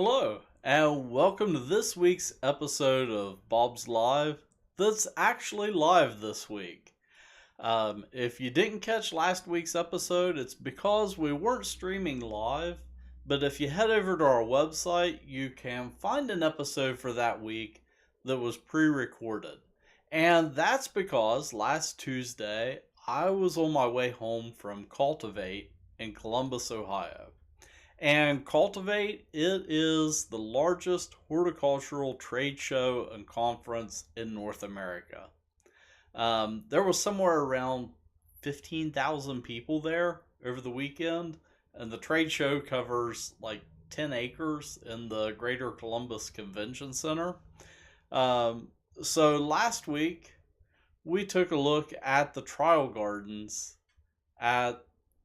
Hello, and welcome to this week's episode of Bob's Live that's actually live this week. If you didn't catch last week's episode, it's because we weren't streaming live, but if you head over to our website, you can find an episode for that week that was pre recorded. And that's because last Tuesday, I was on my way home from Cultivate in Columbus, Ohio. And Cultivate, it is the largest horticultural trade show and conference in North America. There was somewhere around 15,000 people there over the weekend, and the trade show covers like 10 acres in the Greater Columbus Convention Center. Um, so last week, we took a look at the trial gardens at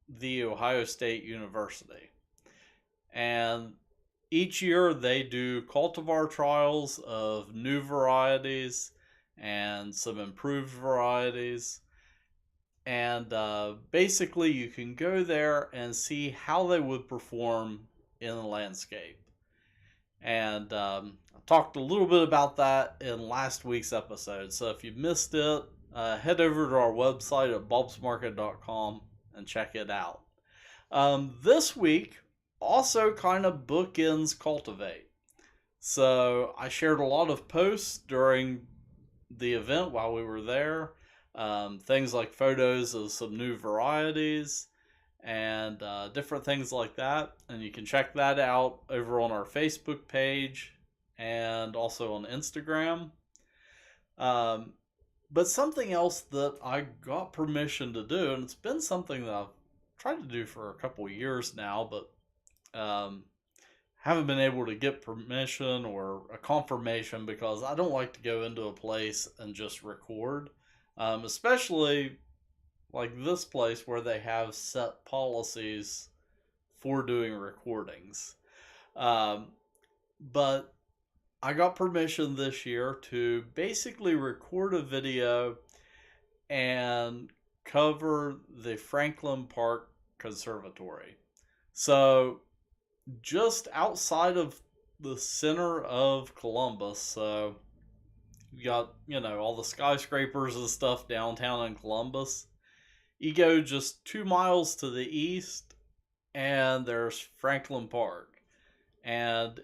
the Ohio State University. And each year they do cultivar trials of new varieties and some improved varieties. And basically, you can go there and see how they would perform in the landscape. And I talked a little bit about that in last week's episode. So if you missed it, head over to our website at bobsmarket.com and check it out. This week also kind of bookends Cultivate. So I shared a lot of posts during the event while we were there. Things like photos of some new varieties and different things like that. And you can check that out over on our Facebook page and also on Instagram. But something else that I got permission to do, and it's been something that I've tried to do for a couple of years now, but haven't been able to get permission or a confirmation because I don't like to go into a place and just record, especially like this place where they have set policies for doing recordings. But I got permission this year to basically record a video and cover the Franklin Park Conservatory. So just outside of the center of Columbus, so you got, all the skyscrapers and stuff downtown in Columbus. You go just 2 miles to the east, and there's Franklin Park. And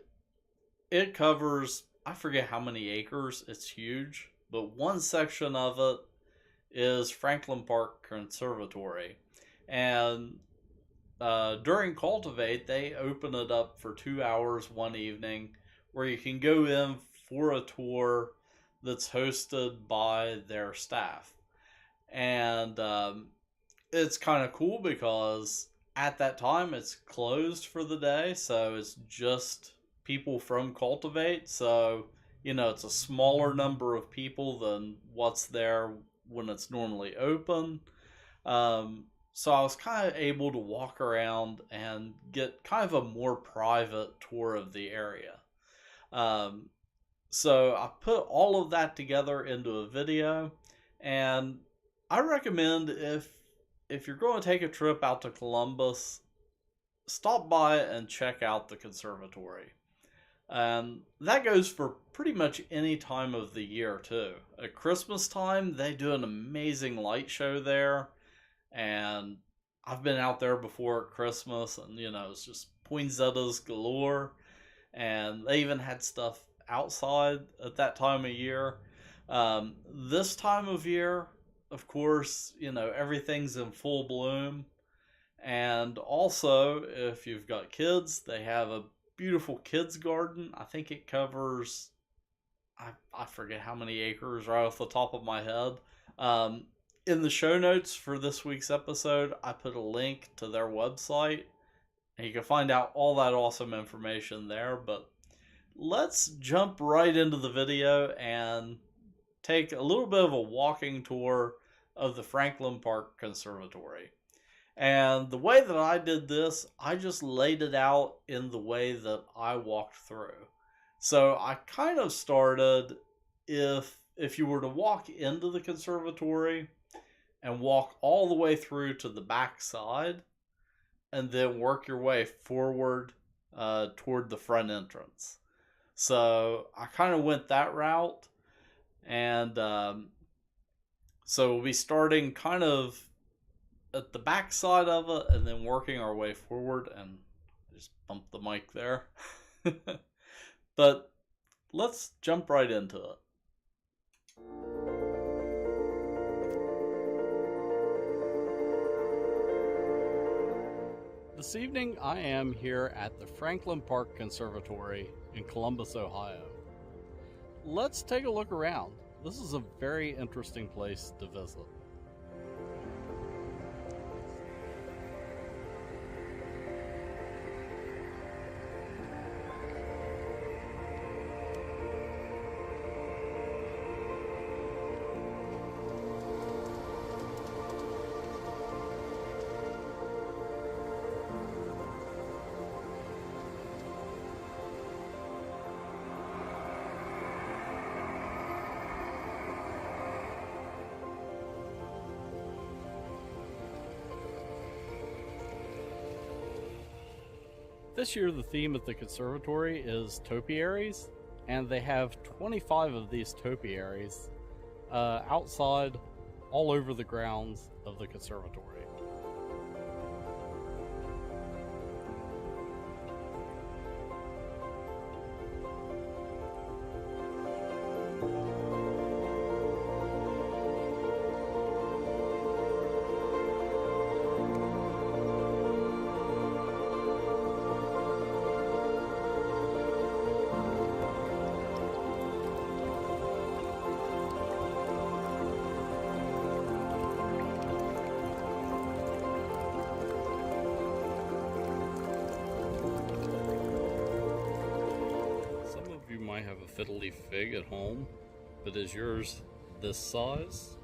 it covers, I forget how many acres, it's huge, but one section of it is Franklin Park Conservatory. And during Cultivate, they open it up for 2 hours one evening where you can go in for a tour that's hosted by their staff. And it's kind of cool because at that time it's closed for the day, so it's just people from Cultivate. So, it's a smaller number of people than what's there when it's normally open. So I was kind of able to walk around and get kind of a more private tour of the area. So I put all of that together into a video, and I recommend if you're going to take a trip out to Columbus, stop by and check out the conservatory. And that goes for pretty much any time of the year too. At Christmas time, they do an amazing light show there. And I've been out there before at Christmas, and it's just poinsettias galore. And they even had stuff outside at that time of year. This time of year, of course, everything's in full bloom. And also, if you've got kids, they have a beautiful kids garden. I think it covers, I forget how many acres right off the top of my head. In the show notes for this week's episode, I put a link to their website, and you can find out all that awesome information there. But let's jump right into the video and take a little bit of a walking tour of the Franklin Park Conservatory. And the way that I did this, I just laid it out in the way that I walked through. So I kind of started, if you were to walk into the conservatory and walk all the way through to the back side, and then work your way forward toward the front entrance. So I kind of went that route, and so we'll be starting kind of at the back side of it and then working our way forward, and just bump the mic there. But let's jump right into it. This evening I am here at the Franklin Park Conservatory in Columbus, Ohio. Let's take a look around. This is a very interesting place to visit. This year the theme at the conservatory is topiaries, and they have 25 of these topiaries outside all over the grounds of the conservatory. Might have a fiddly fig at home, but is yours this size?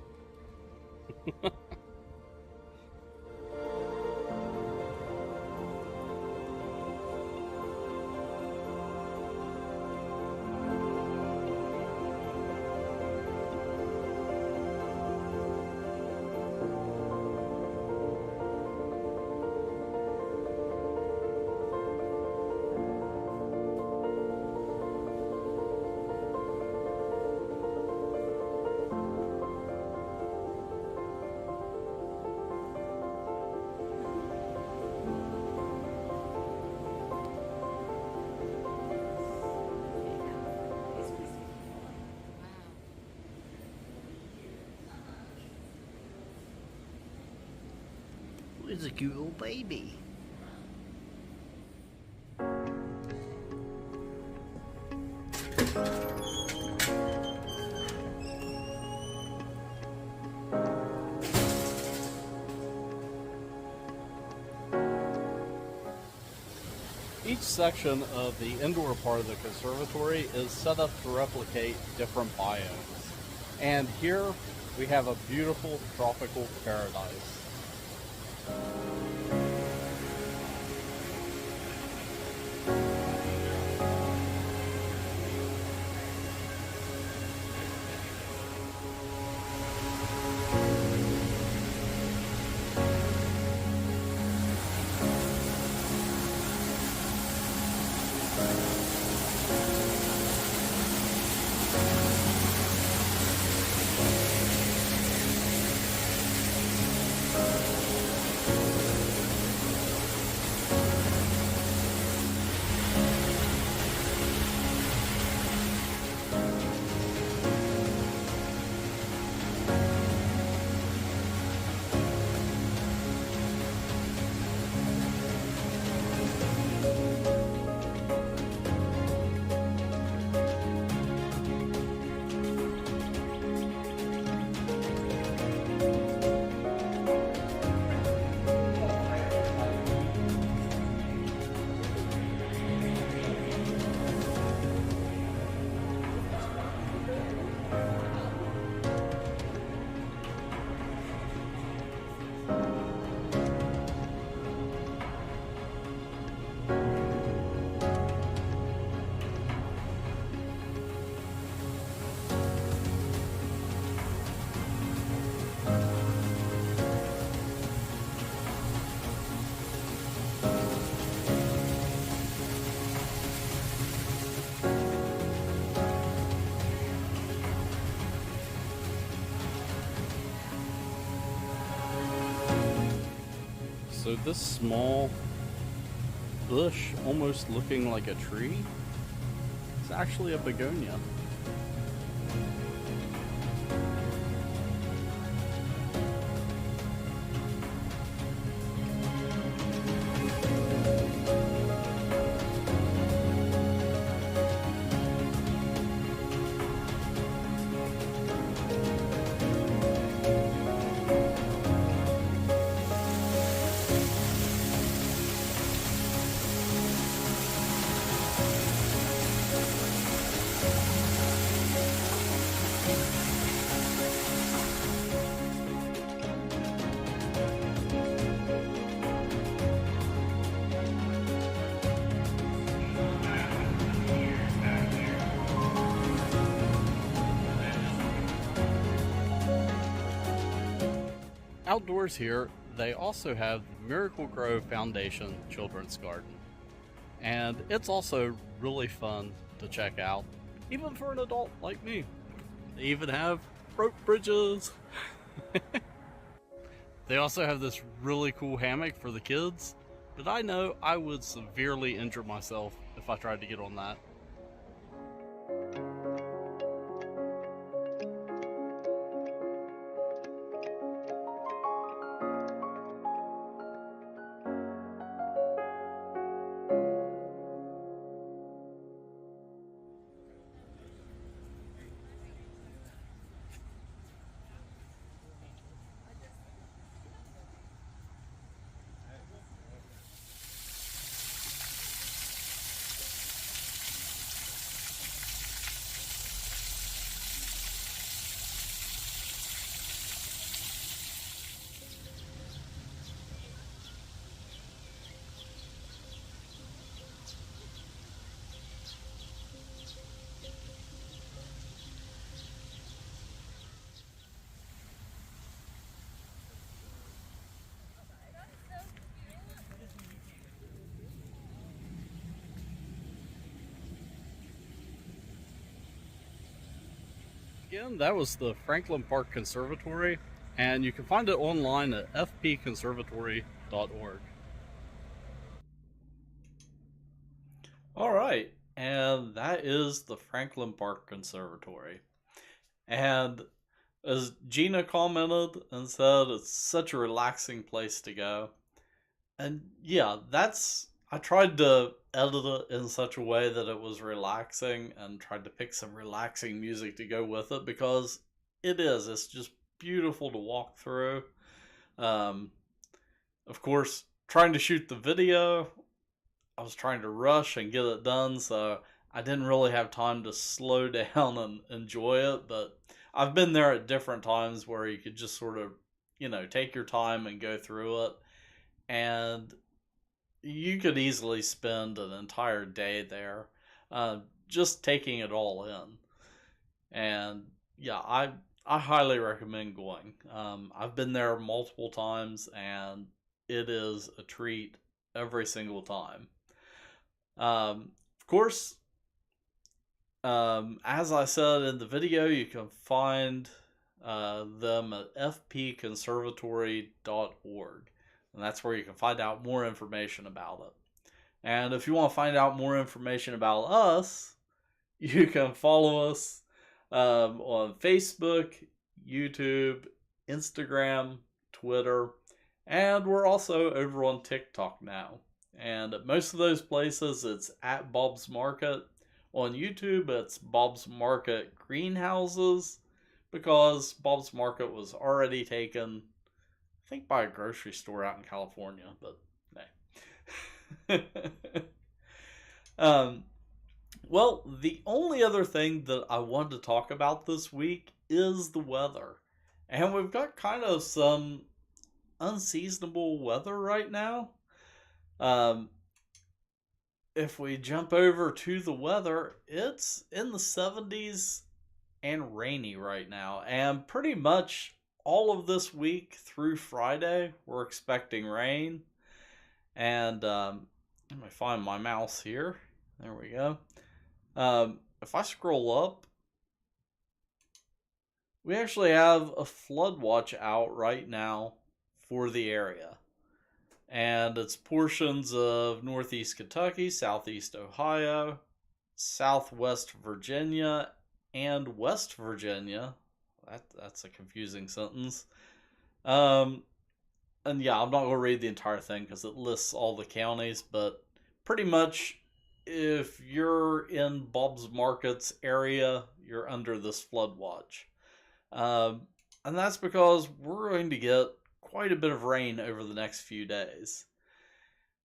It's a cute little baby. Each section of the indoor part of the conservatory is set up to replicate different biomes. And here we have a beautiful tropical paradise. So this small bush, almost looking like a tree, is actually a begonia. Outdoors here, they also have the Miracle Grove Foundation Children's Garden. And it's also really fun to check out, even for an adult like me. They even have rope bridges. They also have this really cool hammock for the kids, but I know I would severely injure myself if I tried to get on that. Again, that was the Franklin Park Conservatory, and you can find it online at fpconservatory.org. All right, and that is the Franklin Park Conservatory. And as Gina commented and said, it's such a relaxing place to go. And yeah, I tried to edit it in such a way that it was relaxing and tried to pick some relaxing music to go with it because it's just beautiful to walk through. Of course, trying to shoot the video, I was trying to rush and get it done, so I didn't really have time to slow down and enjoy it, but I've been there at different times where you could just sort of, take your time and go through it. And you could easily spend an entire day there just taking it all in. And yeah, I highly recommend going. I've been there multiple times, and it is a treat every single time. Of course, as I said in the video, you can find them at fpconservatory.org. And that's where you can find out more information about it. And if you want to find out more information about us, you can follow us on Facebook, YouTube, Instagram, Twitter, and we're also over on TikTok now. And at most of those places, it's at Bob's Market. On YouTube, it's Bob's Market Greenhouses, because Bob's Market was already taken, I think, by a grocery store out in California, but hey. Well, the only other thing that I wanted to talk about this week is the weather. And we've got kind of some unseasonable weather right now. If we jump over to the weather, it's in the 70s and rainy right now. And pretty much all of this week through Friday, we're expecting rain. And let me find my mouse here. There we go. If I scroll up, we actually have a flood watch out right now for the area. And it's portions of northeast Kentucky, southeast Ohio, southwest Virginia, and West Virginia. That's a confusing sentence. Um, and yeah, I'm not going to read the entire thing because it lists all the counties, but pretty much if you're in Bob's Markets area, you're under this flood watch. Um, and that's because we're going to get quite a bit of rain over the next few days.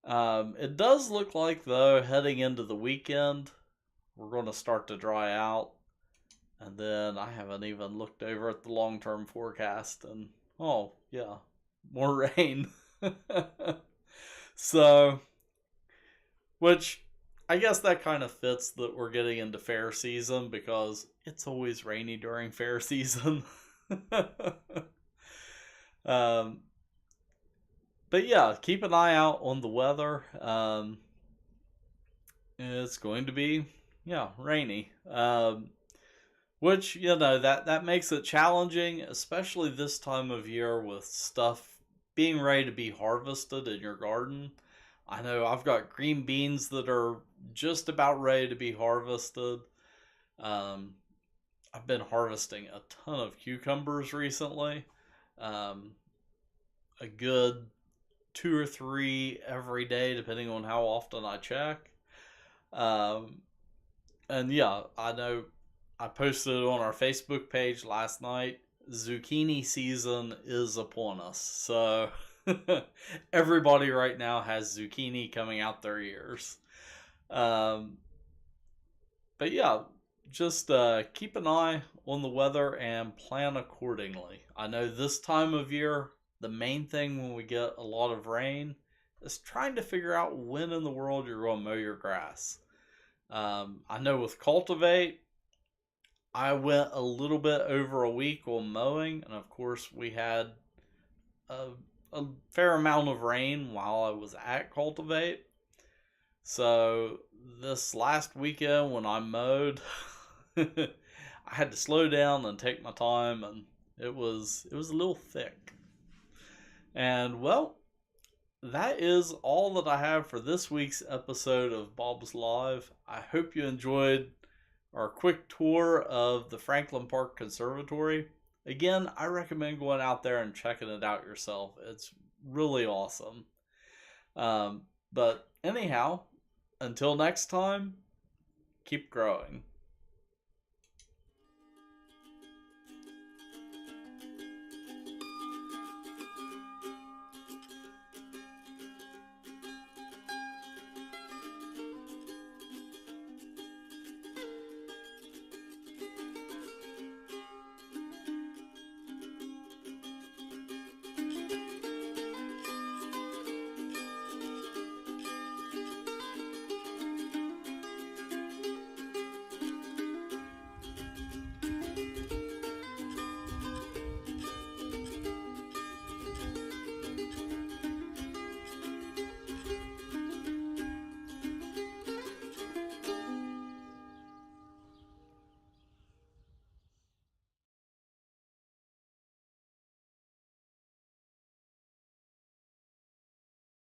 It does look like, though, heading into the weekend, we're going to start to dry out. And then I haven't even looked over at the long term forecast, and oh, yeah, more rain. So, which I guess that kind of fits that we're getting into fair season because it's always rainy during fair season. um, but yeah, keep an eye out on the weather. It's going to be, yeah, rainy. Which, that makes it challenging, especially this time of year with stuff being ready to be harvested in your garden. I know I've got green beans that are just about ready to be harvested. Um, I've been harvesting a ton of cucumbers recently. Um, a good two or three every day, depending on how often I check. Um, and yeah, I know I posted it on our Facebook page last night. Zucchini season is upon us. So everybody right now has zucchini coming out their ears. Um, but yeah, just keep an eye on the weather and plan accordingly. I know this time of year, the main thing when we get a lot of rain is trying to figure out when in the world you're going to mow your grass. I know with Cultivate, I went a little bit over a week on mowing, and of course, we had a, a fair amount of rain while I was at Cultivate. So, this last weekend when I mowed, I had to slow down and take my time, and it was a little thick. And well, that is all that I have for this week's episode of Bob's Live. I hope you enjoyed our quick tour of the Franklin Park Conservatory. Again, I recommend going out there and checking it out yourself. It's really awesome. But anyhow, until next time, keep growing.